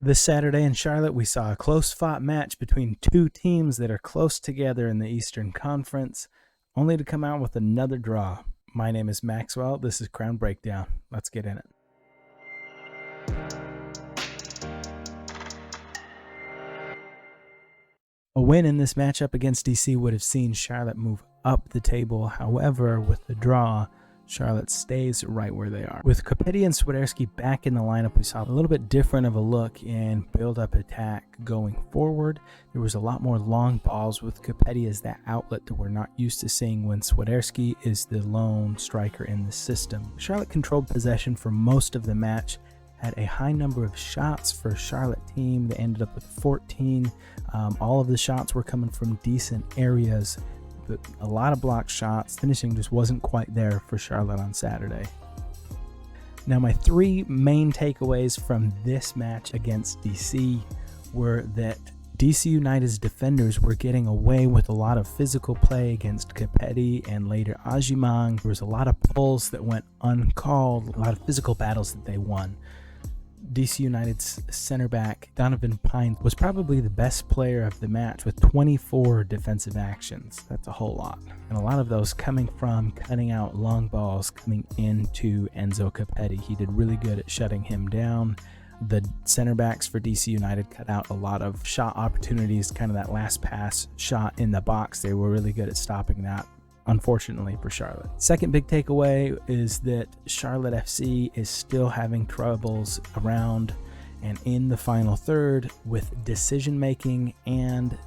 This Saturday in Charlotte, we saw a close-fought match between two teams that are close together in the Eastern Conference, only to come out with another draw. My name is Maxwell. This is Crown Breakdown. Let's get in it. A win in this matchup against DC would have seen Charlotte move up the table. However, with the draw, Charlotte stays right where they are. With Kopetti and Swiderski back in the lineup, we saw a little bit different of a look in build-up attack going forward. There was a lot more long balls with Kopetti as that outlet that we're not used to seeing when Swiderski is the lone striker in the system. Charlotte controlled possession for most of the match, had a high number of shots for Charlotte team. They ended up with 14. All of the shots were coming from decent areas, but a lot of blocked shots. Finishing just wasn't quite there for Charlotte on Saturday. Now, my three main takeaways from this match against DC were that DC United's defenders were getting away with a lot of physical play against Kopetti and later Ajimang. There was a lot of pulls that went uncalled, a lot of physical battles that they won. DC United's center back, Donovan Pine, was probably the best player of the match with 24 defensive actions. That's a whole lot. And a lot of those coming from cutting out long balls coming into Enzo Kopetti. He did really good at shutting him down. The center backs for DC United cut out a lot of shot opportunities, kind of that last pass shot in the box. They were really good at stopping that, unfortunately for Charlotte. Second big takeaway is that Charlotte FC is still having troubles around and in the final third with decision making and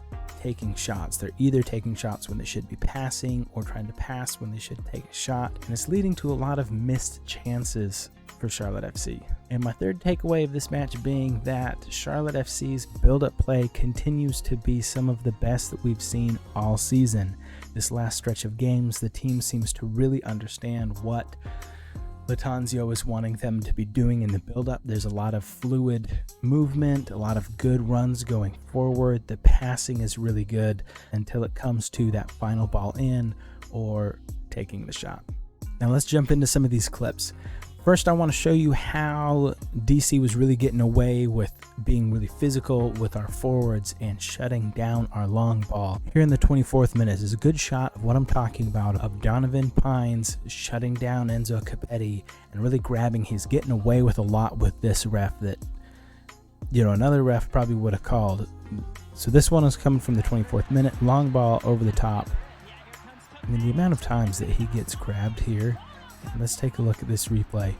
taking shots. They're either taking shots when they should be passing or trying to pass when they should take a shot, and it's leading to a lot of missed chances for Charlotte FC. And my third takeaway of this match being that Charlotte FC's build-up play continues to be some of the best that we've seen all season. This last stretch of games, the team seems to really understand what Latanzio is wanting them to be doing in the build-up. There's a lot of fluid movement, a lot of good runs going forward. The passing is really good until it comes to that final ball in or taking the shot. Now let's jump into some of these clips. First, I want to show you how DC was really getting away with being really physical with our forwards and shutting down our long ball. Here in the 24th minute is a good shot of what I'm talking about, of Donovan Pines shutting down Enzo Kopetti and really grabbing. He's getting away with a lot with this ref that, another ref probably would have called. So this one is coming from the 24th minute, long ball over the top. I mean, the amount of times that he gets grabbed here. Let's take a look at this replay.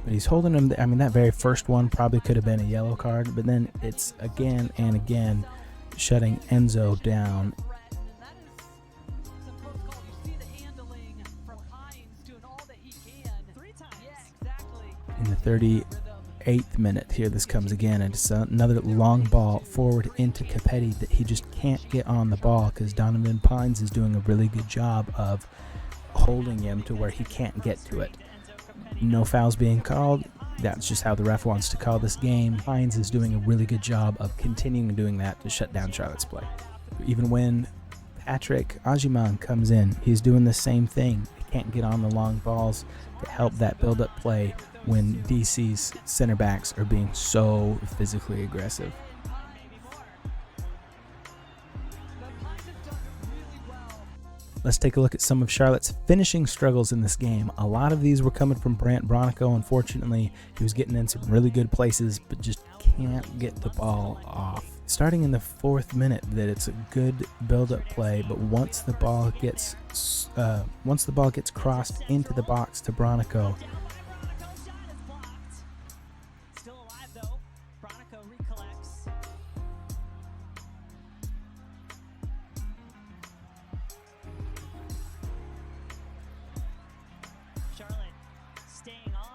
But he's holding him. I mean, that very first one probably could have been a yellow card, but then it's again and again shutting Enzo down. In the 38th minute here, this comes again, and it's another long ball forward into Kopetti that he just can't get on the ball because Donovan Pines is doing a really good job of holding him to where he can't get to it. No fouls being called. That's just how the ref wants to call this game. Pines is doing a really good job of continuing doing that to shut down Charlotte's play. Even when Patrick Ajimang comes in, he's doing the same thing. He can't get on the long balls to help that build-up play when DC's center backs are being so physically aggressive. Let's take a look at some of Charlotte's finishing struggles in this game. A lot of these were coming from Brant Bronico. Unfortunately, he was getting in some really good places, but just can't get the ball off. Starting in the 4th minute, that it's a good build-up play, but once the ball gets crossed into the box to Bronico,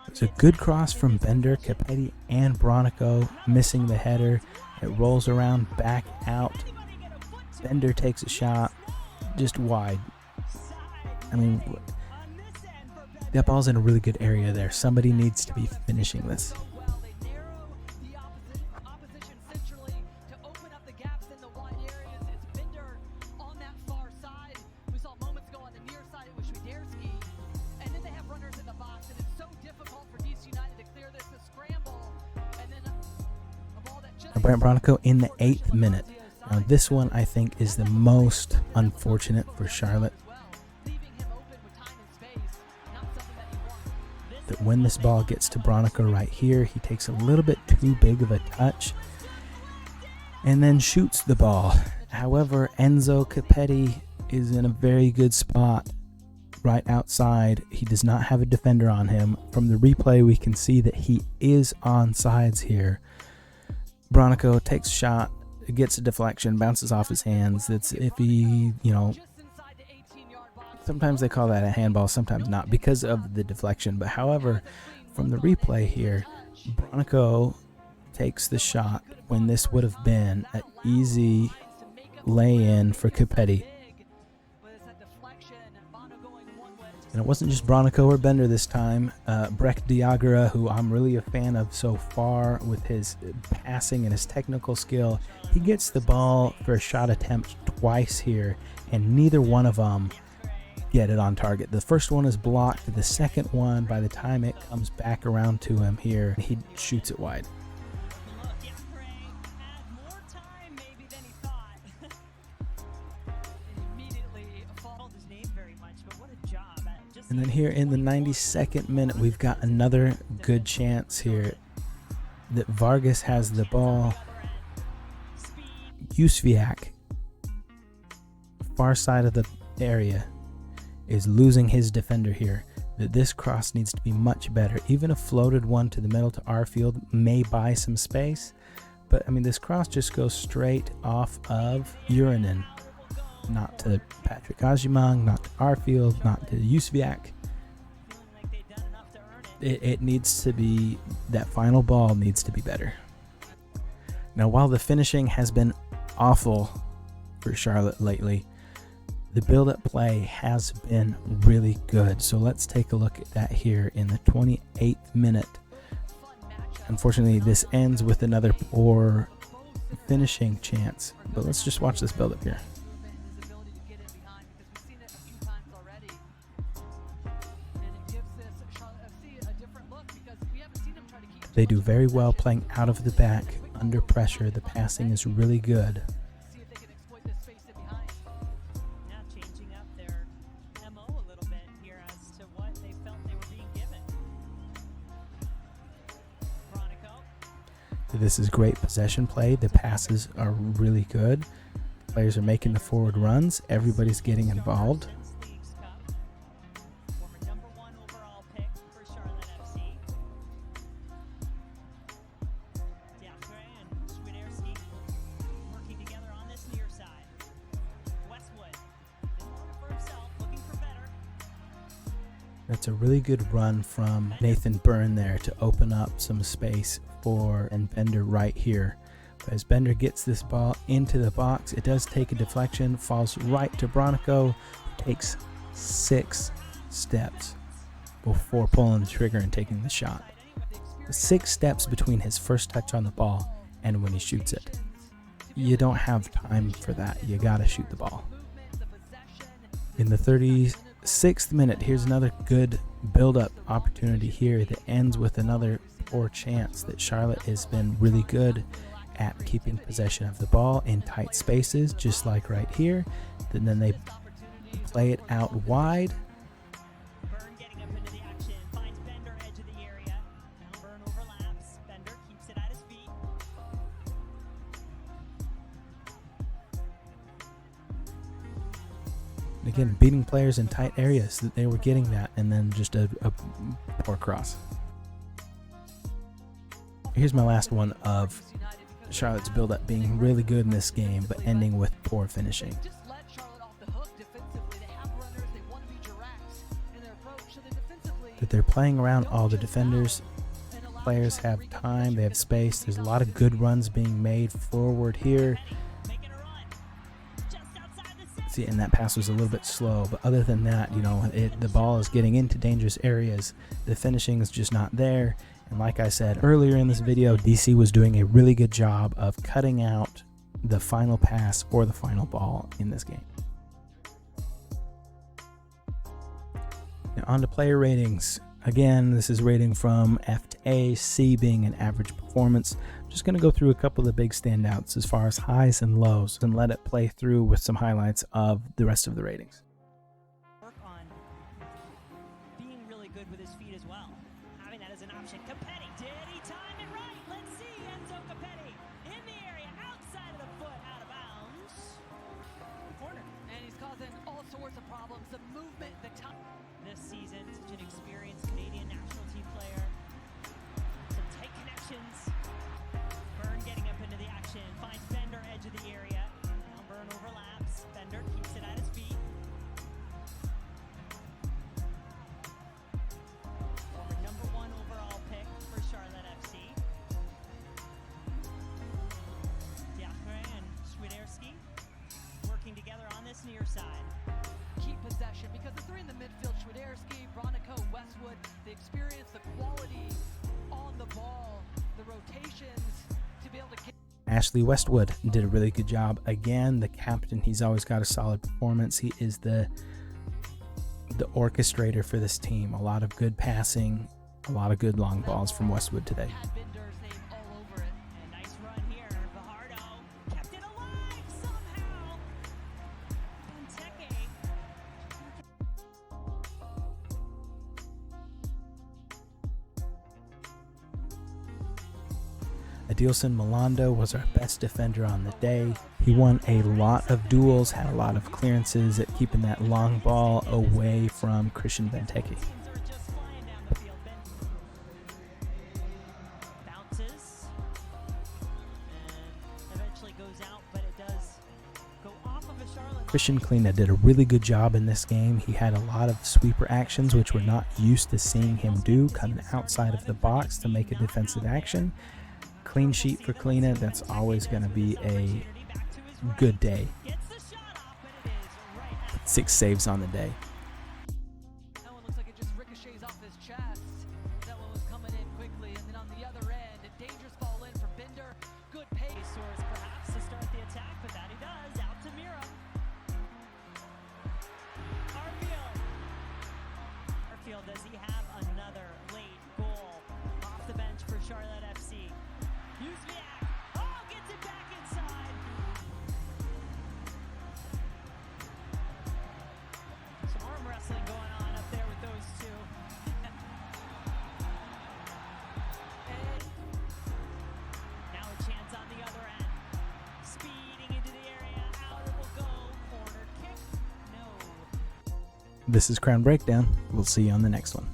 it's a good cross from Bender, Kopetti, and Bronico, missing the header. It rolls around back out. Bender takes a shot just wide. I mean, that ball's in a really good area there. Somebody needs to be finishing this. And then they have runners in the box, and it's so difficult for DC United to clear this. The scramble Brant Bronico in the 8th minute. Now this one I think is the most unfortunate for Charlotte. That when this ball gets to Bronico right here, he takes a little bit too big of a touch and then shoots the ball. However, Enzo Capetti is in a very good spot right outside. He does not have a defender on him. From the replay, we can see that he is on sides here. Bronico takes a shot, gets a deflection, bounces off his hands. It's iffy, you know. Sometimes they call that a handball, sometimes not because of the deflection. But however, from the replay here, Bronico takes the shot when this would have been an easy lay-in for Capetti. And it wasn't just Bronico or Bender this time. Breck Diagara, who I'm really a fan of so far with his passing and his technical skill, he gets the ball for a shot attempt twice here, and neither one of them get it on target. The first one is blocked. The second one, by the time it comes back around to him here, he shoots it wide. And then here in the 92nd minute, we've got another good chance here that Vargas has the ball. Jusviak, far side of the area, is losing his defender here. That this cross needs to be much better. Even a floated one to the middle to our field may buy some space. But I mean, this cross just goes straight off of Urinen. Not to Patrick Ajimang, not to Arfield, not to Jusviak. It needs to be, that final ball needs to be better. Now, while the finishing has been awful for Charlotte lately, the build-up play has been really good. So let's take a look at that here in the 28th minute. Unfortunately, this ends with another poor finishing chance. But let's just watch this build-up here. They do very well playing out of the back, under pressure. The passing is really good. This is great possession play. The passes are really good. Players are making the forward runs. Everybody's getting involved. That's a really good run from Nathan Byrne there to open up some space for Bender right here. But as Bender gets this ball into the box, it does take a deflection, falls right to Bronico, who takes 6 steps before pulling the trigger and taking the shot. 6 steps between his first touch on the ball and when he shoots it. You don't have time for that. You gotta shoot the ball. In the 36th minute, here's another good build-up opportunity here that ends with another poor chance. That Charlotte has been really good at keeping possession of the ball in tight spaces, just like right here. And then they play it out wide. Again, beating players in tight areas, that they were getting that, and then just a poor cross. Here's my last one of Charlotte's build-up being really good in this game, but ending with poor finishing. But they're playing around all the defenders. Players have time, they have space. There's a lot of good runs being made forward here. See, and that pass was a little bit slow, but other than that, you know, the ball is getting into dangerous areas. The finishing is just not there. And like I said earlier in this video, DC was doing a really good job of cutting out the final pass or the final ball in this game. Now on to player ratings. Again, this is rating from F to A, C being an average performance. I'm just going to go through a couple of the big standouts as far as highs and lows and let it play through with some highlights of the rest of the ratings. Work on being really good with his feet as well. Having that as an option. Capetti, did he time it right? Let's see Enzo Capetti in the area, outside of the foot, out of bounds. Corner. And he's causing all sorts of problems. The movement, the time. This season, such an experienced Canadian national team player. Some tight connections. Byrne getting up into the action. Finds Bender edge of the area. Now Byrne overlaps. Bender keeps it at his feet. Former #1 overall pick for Charlotte FC. Diacre and Swiderski working together on this near side. Keep possession because the three in the midfield, Swiderski, Bronico, Westwood, the experience, the quality on the ball, the rotations to be able to get. Ashley Westwood did a really good job. Again, the captain, he's always got a solid performance. He is the orchestrator for this team. A lot of good passing, a lot of good long balls from Westwood today. Had Bender's name all over it. And nice run here. Fajardo kept it alive somehow. Benteke. Adilson Malando was our best defender on the day. He won a lot of duels, had a lot of clearances at keeping that long ball away from Christian Benteke. Teams are just flying down the field. Bounces. And eventually goes out, but it does go off of a Charlotte. Christian Klina did a really good job in this game. He had a lot of sweeper actions, which we're not used to seeing him do, coming outside of the box to make a defensive action. Clean sheet for Klina, that's always going to be a good day. Gets the shot off, but it is right at 6 saves on the day. That one looks like it just ricochets off his chest. That one was coming in quickly, and then on the other end, a dangerous ball in for Bender. Good pace. Soares perhaps to start the attack, but that he does. Out to Mira. Arfield, does he have another late goal off the bench for Charlotte FC? Uzviak, oh, gets it back inside. Some arm wrestling going on up there with those two. And now a chance on the other end. Speeding into the area, out it will go. Corner kick, no. This is Crown Breakdown. We'll see you on the next one.